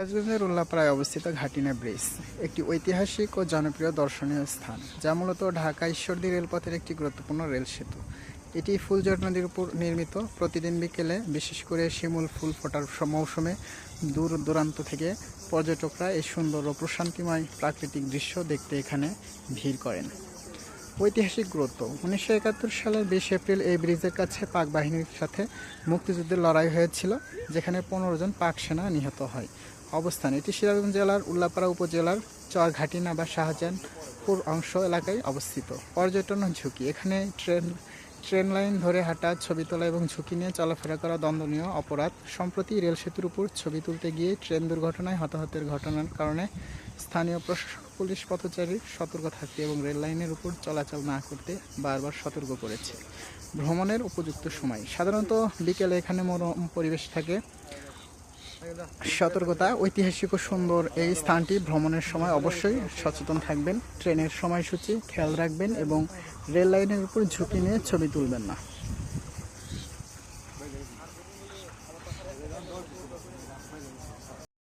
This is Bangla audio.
সিরাজগঞ্জের উল্লাপাড়ায় অবস্থিত ঘাটিনা ব্রিজ একটি ঐতিহাসিক ও জনপ্রিয় দর্শনীয় স্থান, যা মূলত ঢাকা ঈশ্বরদী রেলপথের একটি গুরুত্বপূর্ণ রেল সেতু। এটি ফুলঝড় নদীর উপর নির্মিত। প্রতিদিন বিকেলে, বিশেষ করে শিমুল ফুল ফোটার মৌসুমে, দূর দূরান্ত থেকে পর্যটকরা এই সুন্দর ও প্রশান্তিময় প্রাকৃতিক দৃশ্য দেখতে এখানে ভিড় করেন। ঐতিহাসিক গুরুত্ব: 1971 সালের 20 এপ্রিল এই ব্রিজের কাছে পাক বাহিনীর সাথে মুক্তিযুদ্ধের লড়াই হয়েছিল, যেখানে 15 জন পাক সেনা নিহত হয়। অবস্থান: এটি সিরাজগঞ্জ জেলার উল্লাপাড়া উপজেলার চরঘাটিনা বা শাহজাহানপুর অংশ এলাকায় অবস্থিত। পর্যটন ঝুঁকি: এখানে ট্রেন লাইন ধরে হাঁটা, ছবি তোলা এবং ঝুঁকি নিয়ে চলাফেরা করা দণ্ডনীয় অপরাধ। সম্প্রতি রেল সেতুর উপর ছবি তুলতে গিয়ে ট্রেন দুর্ঘটনায় হতাহতের ঘটনার কারণে স্থানীয় প্রশাসন পুলিশ পথচারীর সতর্ক থাকতে এবং রেল লাইনের উপর চলাচল না করতে বারবার সতর্ক করেছে। ভ্রমণের উপযুক্ত সময়: সাধারণত বিকেলে এখানে মনোরম পরিবেশ থাকে। সতর্কতা: ঐতিহাসিক ও সুন্দর এই স্থানটি ভ্রমণের সময় অবশ্যই সচেতন থাকবেন। ট্রেনের সময়সূচি খেয়াল রাখবেন এবং রেল লাইনের উপর ঝুঁকি নিয়ে ছবি তুলবেন না।